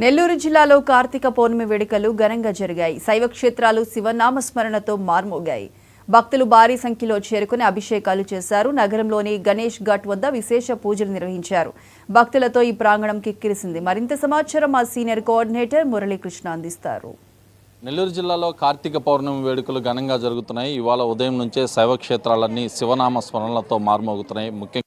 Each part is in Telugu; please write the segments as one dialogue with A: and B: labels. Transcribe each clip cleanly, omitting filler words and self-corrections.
A: నెల్లూరు జిల్లాలో కార్తీక పౌర్ణమి వేడుకలు ఘనంగా జరిగాయి. శైవ క్షేత్రాలు శివనామస్మరణతో మార్మోగాయి. భక్తులు భారీ సంఖ్యలో చేరుకుని అభిషేకాలు చేశారు. నగరంలోని గణేష్ ఘాట్ వద్ద విశేష పూజలు నిర్వహించారు. భక్తులతో ఈ ప్రాంగణం కిక్కిరిసింది. మరింత సమాచారం మా సీనియర్ కోఆర్డినేటర్ మురళీకృష్ణ అందిస్తారు.
B: నెల్లూరు జిల్లాలో కార్తీక పౌర్ణమి వేడుకలు ఘనంగా జరుగుతున్నాయి. ఇవాళ ఉదయం నుంచే శైవ క్షేత్రాలన్నీ శివనామ స్మరణలతో మార్మోగుతున్నాయి. ముఖ్యంగా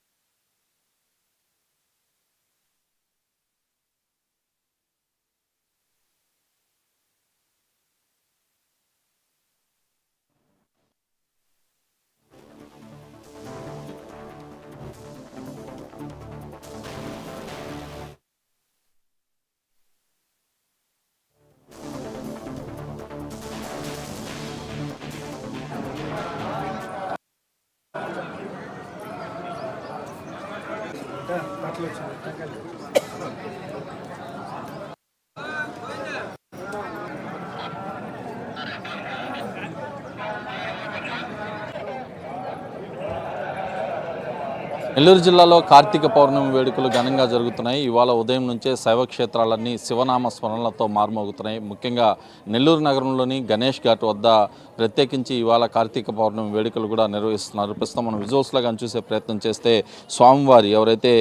B: నెల్లూరు జిల్లాలో కార్తీక పౌర్ణమి వేడుకలు ఘనంగా జరుగుతున్నాయి. ఇవాళ ఉదయం నుంచే శైవ క్షేత్రాలన్నీ శివనామ స్మరణలతో మార్మోగుతున్నాయి. ముఖ్యంగా నెల్లూరు నగరంలోని గణేష్ ఘాట్ వద్ద ప్రత్యేకించి ఇవాళ కార్తీక పౌర్ణమి వేడుకలు కూడా నిర్వహిస్తున్నారు. ప్రస్తుతం మనం విజువల్స్లో కానీ చూసే ప్రయత్నం చేస్తే స్వామివారి ఎవరైతే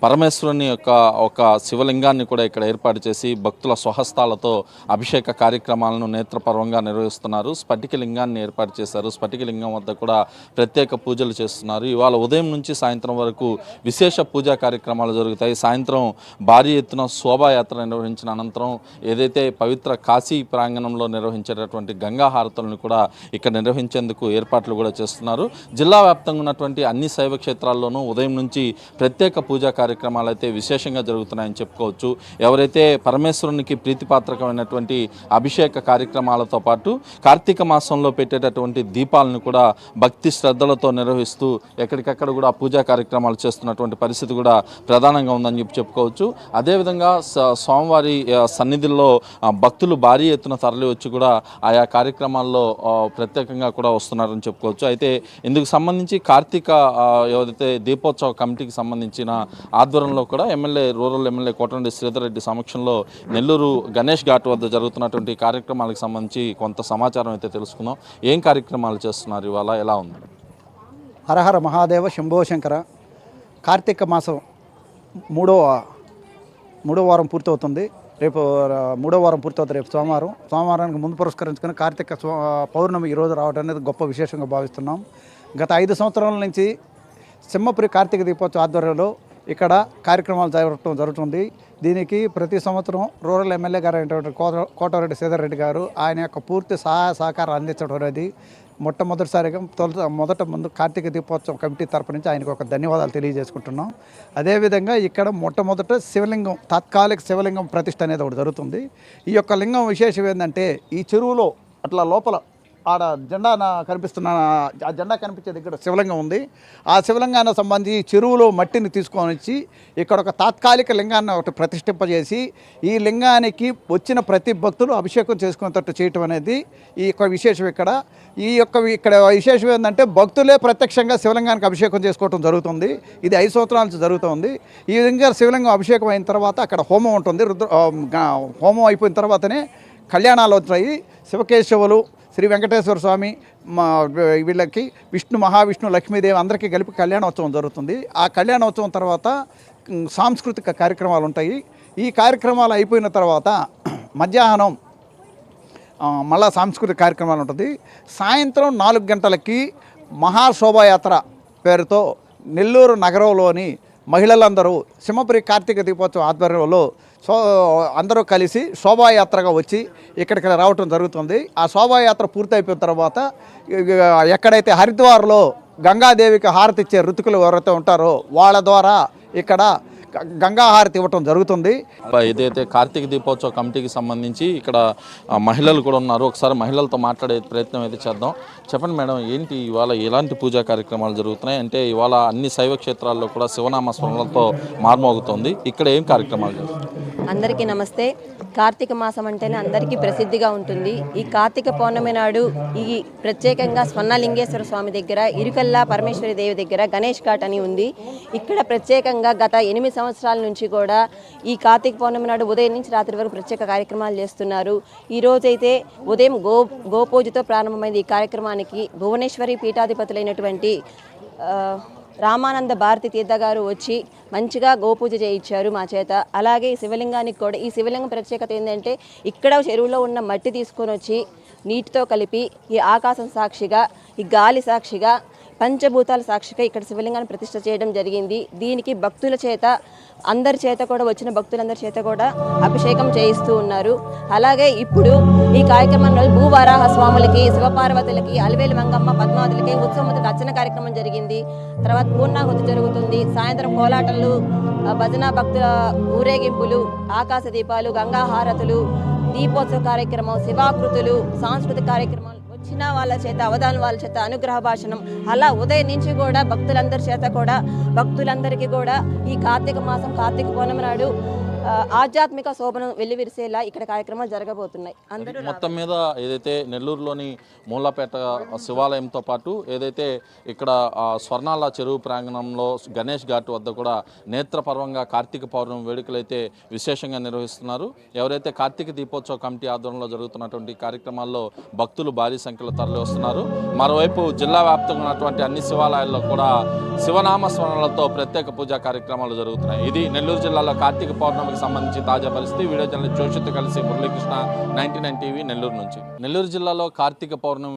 B: పరమేశ్వరుని యొక్క ఒక శివలింగాన్ని కూడా ఇక్కడ ఏర్పాటు చేసి భక్తుల స్వహస్తాలతో అభిషేక కార్యక్రమాలను నేత్రపర్వంగా నిర్వహిస్తున్నారు. స్ఫటిక లింగాన్ని ఏర్పాటు చేశారు. స్ఫటిక లింగం వద్ద కూడా ప్రత్యేక పూజలు చేస్తున్నారు. ఇవాళ ఉదయం నుంచి సాయంత్రం వరకు విశేష పూజా కార్యక్రమాలు జరుగుతాయి. సాయంత్రం భారీ ఎత్తున శోభాయాత్ర నిర్వహించిన అనంతరం ఏదైతే పవిత్ర కాశీ ప్రాంగణంలో నిర్వహించేటటువంటి గంగా హారతులను కూడా ఇక్కడ నిర్వహించేందుకు ఏర్పాట్లు కూడా చేస్తున్నారు. జిల్లా వ్యాప్తంగా ఉన్నటువంటి అన్ని శైవ క్షేత్రాల్లోనూ ఉదయం నుంచి ప్రత్యేక పూజా కార్యక్రమాలు అయితే విశేషంగా జరుగుతున్నాయని చెప్పుకోవచ్చు. ఎవరైతే పరమేశ్వరునికి ప్రీతిపాత్రకమైనటువంటి అభిషేక కార్యక్రమాలతో పాటు కార్తీక మాసంలో పెట్టేటటువంటి దీపాలను కూడా భక్తి శ్రద్ధలతో నిర్వహిస్తూ ఎక్కడికక్కడ కూడా పూజా కార్యక్రమాలు చేస్తున్నటువంటి పరిస్థితి కూడా ప్రధానంగా ఉందని చెప్పుకోవచ్చు. అదేవిధంగా స్వామివారి సన్నిధిలో భక్తులు భారీ ఎత్తున తరలి వచ్చి కూడా ఆయా కార్యక్రమాల్లో ప్రత్యేకంగా కూడా వస్తున్నారని చెప్పుకోవచ్చు. అయితే ఇందుకు సంబంధించి కార్తీక ఏదైతే దీపోత్సవ కమిటీకి సంబంధించిన ఆధ్వర్యంలో కూడా రూరల్ ఎమ్మెల్యే కోటరెడ్డి శ్రీధర్ రెడ్డి సమక్షంలో నెల్లూరు గణేష్ ఘాట్ వద్ద జరుగుతున్నటువంటి కార్యక్రమాలకు సంబంధించి కొంత సమాచారం అయితే తెలుసుకుందాం. ఏం కార్యక్రమాలు చేస్తున్నారు, ఇవాళ ఎలా ఉంది?
C: హరహర మహాదేవ శంభో శంకర. కార్తీక మాసం మూడో వారం పూర్తవుతుంది. రేపు రేపు సోమవారానికి ముందు పురస్కరించుకొని కార్తీక పౌర్ణమి ఈరోజు రావడం అనేది గొప్ప విశేషంగా భావిస్తున్నాం. గత 5 సంవత్సరాల నుంచి సింహపురి కార్తీక దీపోత్సవ ఆధ్వర్యంలో ఇక్కడ కార్యక్రమాలు జరుగుతుంది. దీనికి ప్రతి సంవత్సరం రూరల్ ఎమ్మెల్యే గారు అయినటువంటి కోటరెడ్డి శ్రీధర్ రెడ్డి గారు ఆయన యొక్క పూర్తి సహాయ సహకారం అందించడం అనేది మొట్టమొదటిసారిగా ముందు కార్తీక దీపోత్సవం కమిటీ తరపు నుంచి ఆయనకు ఒక ధన్యవాదాలు తెలియజేసుకుంటున్నాం. అదేవిధంగా ఇక్కడ మొట్టమొదట శివలింగం, తాత్కాలిక శివలింగం ప్రతిష్ఠ అనేది ఒకటి జరుగుతుంది. ఈ యొక్క లింగం విశేషం ఏంటంటే ఈ చెరువులో అట్లా లోపల ఆడ జెండా కనిపిస్తున్న ఆ జెండా కనిపించేది ఇక్కడ శివలింగం ఉంది. ఆ శివలింగానికి సంబంధించి చెరువులో మట్టిని తీసుకొని వచ్చి ఇక్కడ ఒక తాత్కాలిక లింగాన్ని ఒకటి ప్రతిష్ఠింపజేసి ఈ లింగానికి వచ్చిన ప్రతి భక్తులు అభిషేకం చేసుకునేటట్టు చేయటం అనేది ఈ యొక్క విశేషం. ఇక్కడ విశేషం ఏంటంటే భక్తులే ప్రత్యక్షంగా శివలింగానికి అభిషేకం చేసుకోవడం జరుగుతుంది. ఇది 5 సంవత్సరాల నుంచి జరుగుతుంది. ఈ విధంగా శివలింగం అభిషేకం అయిన తర్వాత అక్కడ హోమం ఉంటుంది. హోమం అయిపోయిన తర్వాతనే కళ్యాణాలు అవుతాయి. శివకేశవులు, శ్రీ వెంకటేశ్వర స్వామి, వీళ్ళకి మహావిష్ణు, లక్ష్మీదేవి అందరికీ కలిపి కళ్యాణోత్సవం జరుగుతుంది. ఆ కళ్యాణోత్సవం తర్వాత సాంస్కృతిక కార్యక్రమాలు ఉంటాయి. ఈ కార్యక్రమాలు అయిపోయిన తర్వాత మధ్యాహ్నం మళ్ళా సాంస్కృతిక కార్యక్రమాలు ఉంటుంది. సాయంత్రం 4 గంటలకి మహాశోభాయాత్ర పేరుతో నెల్లూరు నగరంలోని మహిళలందరూ సింహపురి కార్తీక దీపోత్సవ ఆధ్వర్యంలో అందరూ కలిసి శోభాయాత్రగా వచ్చి ఇక్కడికి రావటం జరుగుతుంది. ఆ శోభాయాత్ర పూర్తయిపోయిన తర్వాత ఎక్కడైతే హరిద్వార్లో గంగాదేవికి హారతి ఇచ్చే ఋతుకులు ఎవరైతే ఉంటారో వాళ్ళ ద్వారా ఇక్కడ గంగా హారతి ఇవ్వటం జరుగుతుంది.
B: ఏదైతే కార్తీక దీపోత్సవ కమిటీకి సంబంధించి ఇక్కడ మహిళలు కూడా ఉన్నారు. ఒకసారి మహిళలతో మాట్లాడే ప్రయత్నం అయితే చేద్దాం. చెప్పండి మేడం, ఏంటి ఇవాళ ఎలాంటి పూజా కార్యక్రమాలు జరుగుతున్నాయి? అంటే ఇవాళ అన్ని శైవ క్షేత్రాల్లో కూడా శివనామ స్మరణలతో మార్మోగుతోంది. ఇక్కడ ఏం కార్యక్రమాలు జరుగుతాయి?
D: అందరికీ నమస్తే. కార్తీక మాసం అంటేనే అందరికీ ప్రసిద్ధిగా ఉంటుంది. ఈ కార్తీక పౌర్ణమి నాడు ఈ ప్రత్యేకంగా స్వర్ణలింగేశ్వర స్వామి దగ్గర, ఇరుకల్లా పరమేశ్వరి దేవి దగ్గర గణేష్ ఘాట్ అని ఉంది. ఇక్కడ ప్రత్యేకంగా గత 8 సంవత్సరాల నుంచి కూడా ఈ కార్తీక పౌర్ణమి నాడు ఉదయం నుంచి రాత్రి వరకు ప్రత్యేక కార్యక్రమాలు చేస్తున్నారు. ఈ రోజైతే ఉదయం గోపూజతో ప్రారంభమైంది. ఈ కార్యక్రమానికి భువనేశ్వరి పీఠాధిపతులైనటువంటి రామానంద భారతి తీర్థ గారు వచ్చి మంచిగా గోపూజ చేయించారు మా చేత. అలాగే ఈ శివలింగానికి కూడా, ఈ శివలింగం ప్రత్యేకత ఏంటంటే ఇక్కడ చెరువులో ఉన్న మట్టి తీసుకొని వచ్చి నీటితో కలిపి ఈ ఆకాశం సాక్షిగా, ఈ గాలి సాక్షిగా, పంచభూతాల సాక్షిగా ఇక్కడ శివలింగాన్ని ప్రతిష్ఠ చేయడం జరిగింది. దీనికి భక్తుల చేత, అందరి చేత కూడా, వచ్చిన భక్తులందరి చేత కూడా అభిషేకం చేయిస్తూ ఉన్నారు. అలాగే ఇప్పుడు ఈ కార్యక్రమంలో భూవారాహ స్వాములకి, శివపార్వతులకి, అలివేలు మంగమ్మ, పద్మావతులకి ఉత్సవములకు అర్చన కార్యక్రమం జరిగింది. తర్వాత పూర్ణాహుతి జరుగుతుంది. సాయంత్రం కోలాటలు, భజన, భక్తుల ఊరేగింపులు, ఆకాశ దీపాలు, గంగా హారతులు, దీపోత్సవ కార్యక్రమం, శివాకృతులు, సాంస్కృతిక కార్యక్రమాలు, వచ్చిన వాళ్ళ చేత, అవధాన వాళ్ళ చేత అనుగ్రహ భాషణం, అలా ఉదయం నుంచి కూడా భక్తులందరి చేత కూడా, భక్తులందరికీ కూడా ఈ కార్తీక మాసం, కార్తీక పౌర్ణమి నాడు ఆధ్యాత్మిక శోభనం వెల్లివిరిసేలా ఇక్కడ కార్యక్రమాలు జరగబోతున్నాయి. అందరూ
B: మొత్తం మీద ఏదైతే నెల్లూరులోని మూలపేట శివాలయంతో పాటు ఏదైతే ఇక్కడ స్వర్ణాల చెరువు ప్రాంగణంలో గణేష్ ఘాట్ వద్ద కూడా నేత్రపర్వంగా కార్తీక పౌర్ణమి వేడుకలు అయితే విశేషంగా నిర్వహిస్తున్నారు. ఎవరైతే కార్తీక దీపోత్సవ కమిటీ ఆధ్వర్యంలో జరుగుతున్నటువంటి కార్యక్రమాల్లో భక్తులు భారీ సంఖ్యలో తరలి వస్తున్నారు. మరోవైపు జిల్లా వ్యాప్తంగా ఉన్నటువంటి అన్ని శివాలయాల్లో కూడా శివనామ స్మరణలతో ప్రత్యేక పూజా కార్యక్రమాలు జరుగుతున్నాయి. ఇది నెల్లూరు జిల్లాలో కార్తీక పౌర్ణమికి సంబంధించి తాజా పరిస్థితి. వీడియో జర్నలిస్ట్ జోషితో కలిసి మురళీకృష్ణ, 99 టీవీ నెల్లూరు నుంచి. నెల్లూరు జిల్లాలో కార్తీక పౌర్ణమి